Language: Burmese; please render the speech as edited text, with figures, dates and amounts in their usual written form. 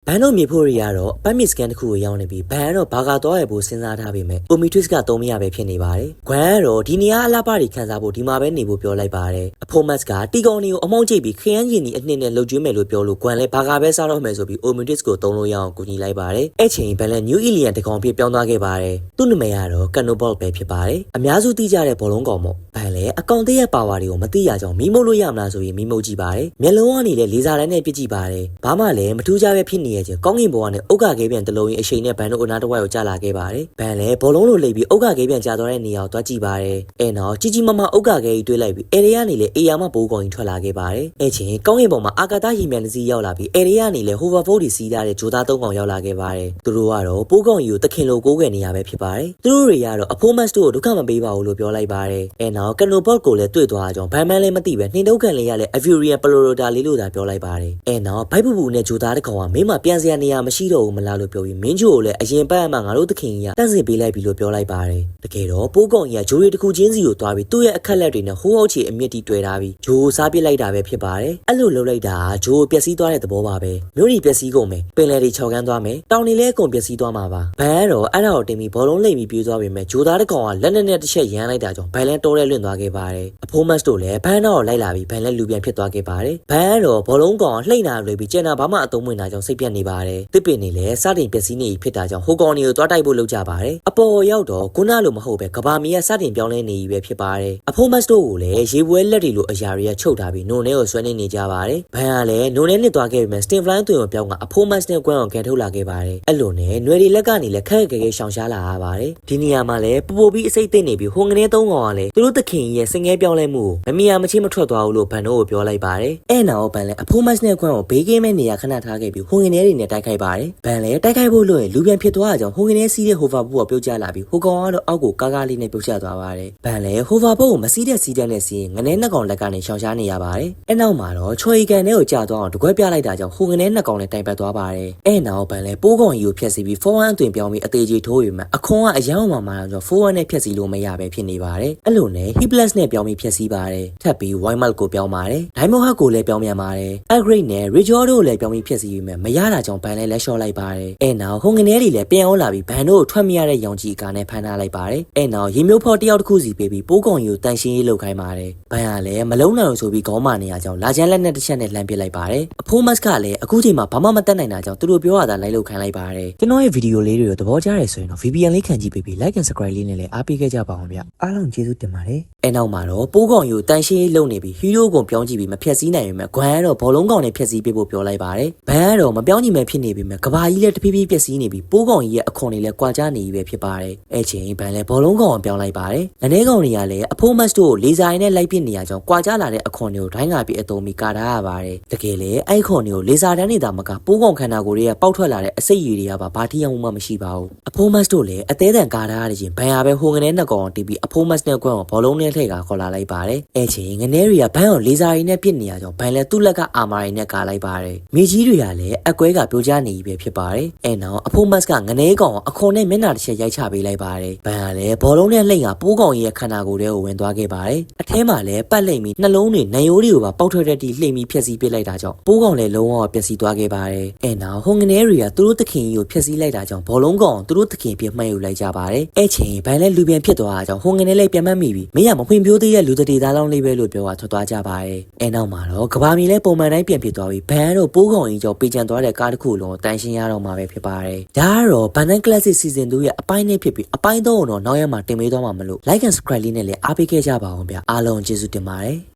ဘန်တို့မြေဖို့ရတော့ပတ်မစ်စကန်တစ်ခုကိုရောက်နေပြီးဘန်ကတော့ဘာကတော့ရဖို့စဉ်းစားထားပေမဲ့ကိုမီထွစ်ကသုံးမရပဲဖြစ်နေပါတယ်။ဂွမ်ကတော့ဒီနေရာအလားပါတွေခန်းစားဖို့ဒီမှာပဲနေဖို့ပြောလိုက်ပါတယ်။အဖိုမတ်ကတီကောင်နီကိုအမောင်းကျိတ်ပြီးခရမ်းရင်ဒီအနှစ်နဲ့လှုပ်ကျွေးမယ်လို့ပြောလို့ဂွမ်လည်းဘာကပဲစားတော့မယ်ဆိုပြီးအိုမီထွစ်ကိုသုံးလို့ရအောင်ကူညီလိုက်ပါတယ်။အဲ့ချိန်ဘန်လည်းနျူအီလီယန်တကောင်ပြပြောင်းသွားခဲ့ပါတယ်။သူ့နာမည်ကတော့ကန်နိုဘော့ပဲဖြစ်ပါတယ်။အများစုသိကြတဲ့ဘောလုံးကောင်မို့ဘန်လည်းအကောင့်တရဲ့ပါဝါတွေကိုမသိရကြောင်းမီးမုတ်လို့ရမလားဆိုရင်မီးမုတ်ကြည့်ပါတယ်။မျက်လုံးကနေလည်းလေဆာတန်းနဲ့ပြစ်ကြည့်ပါတယ်။ဘာမှလည်းမထူးခြားပဲဖြစ်နေရဲ့ချင်းကောင်းကင်ဘောကနေအုတ်ကခဲပြန်တလုံးရင်အချိန်နဲ့ဘန်တို့အနားတစ်ဝိုက်ကိုကျလာခဲ့ပါတယ်။ဘန်လည်းဘောလုံးလိုလိပ်ပြီးအုတ်ကခဲပြန်ကျသွားတဲ့နေရာကိုတွားကြည့်ပါတယ်။အဲနောက်ကြီးကြီးမားမားအုတ်ကခဲကြီးတွေးလိုက်ပြီးအေရီယာနေလေအေယာမဘိုးကောင်ကြီးထွက်လာခဲ့ပါတယ်။အဲချင်းကောင်းကင်ဘောမှာအာကာသရေမြန်တစ်စီးရောက်လာပြီးအေရီယာနေလေဟိုဗာဘိုးတွေစီးထားတဲ့ဂျိုသားသုံးကောင်ရောက်လာခဲ့ပါတယ်။သူတို့ကတော့ပိုးကောင်ကြီးကိုတခင်လိုကိုးခဲ့နေရပဲဖြစ်ပါတယ်။သူတို့တွေကတော့အဖိုးမတ်တို့ကိုဒုက္ခမပေးပါဘူးလို့ပြောလိုက်ပါတယ်။အဲနောက်ကနိုဘော့ကိုလည်းတွေ့သွားကြအောင်ဘန်မန်လည်းမသိပဲနှင်းထုတ်ခံလေးရလဲအဗီရီယန်ပလိုရိုတာလေးလို့သာပြောလိုက်ပါတယ်။အဲနောက်ဘိုက်ပူပူနဲ့ဂျိုသားတစ်ကောင်ကမင်းမပြန်စရာနေရာမရှိတော့ဘူးမလားလို့ပြောပြီးမင်းချိုကိုလည်းအရင်ပတ်အမှငါတို့သခင်ကြီးကတန့်စင်ပေးလိုက်ပြီလို့ပြောလိုက်ပါတယ်။တကယ်တော့ပိုးကောင်ကြီးကဂျိုရီတစ်ခုချင်းစီကိုသွားပြီးသူ့ရဲ့အခက်လက်တွေနဲ့ဟိုးဟုတ်ချီအမြင့်တီတွေ့ထားပြီးဂျိုကိုစားပစ်လိုက်တာပဲဖြစ်ပါတယ်။အဲ့လိုလုပ်လိုက်တာဂျိုကိုပျက်စီးသွားတဲ့သဘောပါပဲ။မြို့ကြီးပျက်စီးကုန်မယ်ပင်လယ်တွေခြောက်ကန်းသွားမယ်တောင်တွေလည်းအကုန်ပျက်စီးသွားမှာပါ။ဘန်ကတော့အဲ့ဒါကိုတင်ပြီးဘောလုံးလိမ့်ပြီးပြေးသွားပြီမဲ့ဂျိုသားတစ်ကောင်ကလက်နဲ့တစ်ချက်ရမ်းလိုက်တာကြောင့်ဘန်လည်းတိုးလဲလွင့်သွားခဲ့ပါတယ်။အဖိုးမတ်တို့လည်းဘန်တော့လိုက်လာပြီးဘန်လည်းလူပြန်ဖြစ်သွားခဲ့ပါတယ်။ဘန်ကတော့ဘောလုံးကောင်လှိမ့်နာလွေပြီးကျန်တာဘာမှအသုံးဝင်တာကြောင့်စိတ်ပြတ်နေပါတယ်။တစ်ပင်နေလည်းစတင်ပျက်စီးနေဖြစ်တာကြောင့်ဟိုကောင်တွေကိုတွားတိုက်ဖို့လုပ်ကြပါတယ်။အပေါ်ရောက်တော့ခုနလိုမဟုတ်ပဲကဘာမီကစတင်ပြောင်းလဲနေပြီပဲဖြစ်ပါတယ်။အဖိုးမတ်တို့ကိုလည်းရေပွဲလက်တွေလိုအရာတွေကချုပ်ထားပြီးနုံထဲကိုဆွဲနေကြပါတယ်။ဘန်ကလည်းနုံထဲနစ်သွားခဲ့ပြီးမှစတင်ဖလိုင်းသွင်ကိုပြောင်းကအဖိုးမတ်နဲ့ကွမ်းအောင်ကန်ထုတ်လာခဲ့ပါတယ်။အဲ့လိုနဲ့ຫນွေတွေလက်ကနေလည်းခက်ခက်ခဲခဲရှောင်ရှားလာရပါတယ်။ဒီနေရာမှာလည်းပူပူပြီးအစိတ်သိမ့်နေပြီးဟိုငနေသုံးကောင်ကလည်းသူတို့သခင်ရဲ့စင်ငဲပြောင်းလဲမှုကိုမမီယာမချင်းမထွက်သွားဘူးလို့ဘန်တို့ကိုပြောလိုက်ပါတယ်။အဲ့နောက်ဘန်လည်းအဖိုးမတ်နဲ့ကွမ်းကိုဘေးကင်းမဲ့နေရာခဏထားခဲ့ပြီးဟိုငနေတွေနဲ့တိုက်ခိုက်ပါတယ်။ဘန်လည်းတိုက်ခိုက်ဖို့လို့ရင်လူပြန်ဖြစ်သွားကြအောင်ဟိုငနေစီးတဲ့ဟိုဗာဘိုးကပြုတ်ကျလာပြီးဟိုကောင်ကတော့အောက်ကိုကားကားလေးနဲ့ပြုတ်ကျသွားပါတယ်။ဘန်လည်းဟိုဗာဘိုးကိုမစီးတဲ့စီးတဲ့နဲ့စီးရင်ငနေနှစ်ကောင်လက်ကနေရှောင်ရှားနေရပါတယ်။အဲ့နောက်မှာတော့ချွေကန်ထဲကိုကျသွားအောင်တကွက်ပြလိုက်တာကြောင့်ဟိုငနေနှစ်ကောင်နဲ့တိုင်ပတ်သွားပါတယ်။အဲ့နောက်ဘန်လည်းပိုးကောင်ကြီးကိုဖျက်ဆီးပြီး4-1အသွင်ပြောင်းပြီးအသေးကြီးထိုးပြီးမှအခွန်ကအရန်အောင်မှာတော့4-1နဲ့ဖျက်ဆီးလို့မရပဲဖြစ်နေပါတယ်။အဲ့လိုနဲ့ Hiplas နဲ့ပြောင်းပြီးဖျက်ဆီးပါတယ်။ထပ်ပြီး Wild ကိုပြောင်းပါတယ်။ Diamond Heart ကိုလည်းပြောင်းပြန်ပါတယ်။ Upgrade နဲ့ Rejoice တို့ကိုလည်းပြောင်းပြီးဖျက်ဆီးပြီးမှမရတာကြောင့်ဘန်လည်းလက်လျှော့လိုက်ပါတယ်။အဲ့နောက်ဟိုငနေတွေလည်းပြန်အောင်လာပြီးဘန်တို့ကိုထွက်မရတဲ့ရောင်ကြီးအကာနဲ့ဖမ်းထားလိုက်ပါတယ်။အဲ့နောက်ရေမျိုးဖော်တယောက်တစ်ခုစီပေးပြီးပိုးကောင်ကြီးကိုတန်ရှင်းရေးလုပ်ခိုင်းပါတယ်။ဘန်ကလည်းမလုံးနိုင်ဆိုပြီးခေါင်းမာနေရကြောင်းလာချမ်းလက်နဲ့တစ်ချက်နဲ့လှမ်းပစ်လိုက်ပါတယ်။အဖိုးမတ်ကလည်းအခုချိန်မှာဘာမှမတတ်နိုင်တာကြောင့်သူတို့ပြောရတာလိုက်လုပ်ခိုင်းလိုက်ပါတယ်။ကျွန်တော်ရဲ့ဗီဒီယိုလေးတွေကိုသဘောကျတယ်ဆိုရင်တော့ VPN လေးခံကြည့်ပေးပြီး Like and Subscribe လေးနဲ့လည်းအားပေးခဲ့ကြပါအောင်ဗျ။အားလုံးကျေးဇူးတင်ပါတယ်။အဲ့နောက်မှာတော့ပိုးကောင်ကြီးကိုတန်ရှင်းရေးလုပ်နေပြီးဟီးရိုးကိုပြောင်းကြည့်ပြီးမဖြက်စီးနိုင်ပေမဲ့ဂွမ်ကတော့ဘောလုံးကောင်နဲ့ဖြက်စီးပေးဖို့ပြောလိုက်ပါတယ်။ဘန်ကတော့မပြောင်းညီမဲ့ဖြစ်နေပြီမဲ့ကဘာကြီးလည်းတဖြည်းဖြည်းပျက်စီးနေပြီးပိုးကောင်ကြီးရဲ့အခွန်တွေလည်းကွာခြားနေပြီပဲဖြစ်ပါတယ်။အဲ့ချိန်ဘန်လည်းဘောလုံးကောင်ကိုပြောင်းလိုက်ပါတယ်။လက်နေကောင်တွေကလည်းအဖိုးမတ်တို့ကိုလေစာရည်နဲ့လိုက်ပစ်နေရကြောင်းကွာခြားလာတဲ့အခွန်တွေကိုဒိုင်းကပြီးအသုံးပြီးကာထားရပါတယ်။တကယ်လေအဲ့ခွန်တွေကိုလေစာတန်းနေတာမကပိုးကောင်ခန္ဓာကိုယ်တွေကပေါက်ထွက်လာတဲ့အစိတ်ရည်တွေကဘာတိအောင်မှမရှိပါဘူး။အဖိုးမတ်တို့လည်းအသေးတန်ကာထားရခြင်းဘန်ရပဲဟိုငနေနှစ်ကောင်တီးပြီးအဖိုးမတ်နဲ့ကွန်းကိုဘောလုံးနဲ့ထည့်ကာခေါ်လာလိုက်ပါတယ်။အဲ့ချိန်ငနေတွေကဘန်ကိုလေစာရည်နဲ့ပစ်နေရကြောင်းဘန်လည်းသူ့လက်ကအာမာရီနဲ့ကာလိုက်ပါတယ်။မြေကြီးတွေကလည်းအကွဲကပြိုကျနေပြီပဲဖြစ်ပါတယ်။အဲ့နောက်အဖိုးမတ်ကငနေကောင်အခွန်နဲ့မျက်နှာတစ်ချက်ရိုက်ချပေးလိုက်ပါတယ်။ဘန်ကလည်းဘောလုံးနဲ့လှိမ့်ကပိုးကောင်ကြီးရဲ့ခန္ဓာကိုယ်ထဲကိုဝင်သွားခဲ့ပါတယ်။အထဲမှာလည်းပတ်လိမ့်ပြီးနှလုံးတွေနံရိုးတွေကိုပါပေါက်ထွက်တဲ့တီလှိမ့်ပြီးဖျက်ဆီးပစ်လိုက်တာကြောင့်ပိုးကောင်လည်းလုံးဝပျက်စီးသွားခဲ့ပါတယ်။အဲ့နောက်ဟိုငနေတွေကသူတို့သခင်ကြီးကိုဖျက်ဆီးလိုက်တာကြောင့်ဘောလုံးကောင်သူတို့သခင်ပြမှတ်ယူလိုက်ကြပါတယ်။အဲ့ချိန်ဘန်လည်းလူပြန်ဖြစ်သွားတာကြောင့်ဟိုငနေလေးပြန်မှတ်မိပြီးမင်းကမဖွင့်ပြိုးသေးတဲ့လူတည်သားလောင်းလေးပဲလို့ပြောတာထွက်သွားကြပါတယ်။အဲ့နောက်မှာတော့ကဘာမီလည်းပုံမှန်တိုင်းပြန်ဖြစ်သွားပြီးဘန်တို့ပိုးကောင်ကြီးကြောင့်ပေးချန်သွားတဲ့ကားတစ်ခုလုံးတန်ရှင်းရတော့မှာပဲဖြစ်ပါတယ်။ဒါကတော့ Banana Classic Season 2ရဲ့အပိုင်းနဲ့ဖြစ်ပြီးအပိုင်း3ကိုတော့နောက်ရက်မှာတင်ပေးသွားမှာမလို့ Like and Subscribe လေးနဲ့လည်းအားပေးခဲ့ကြပါအောင်ဗျ။အားလုံးကျေးဇူးတင်ပါတယ်။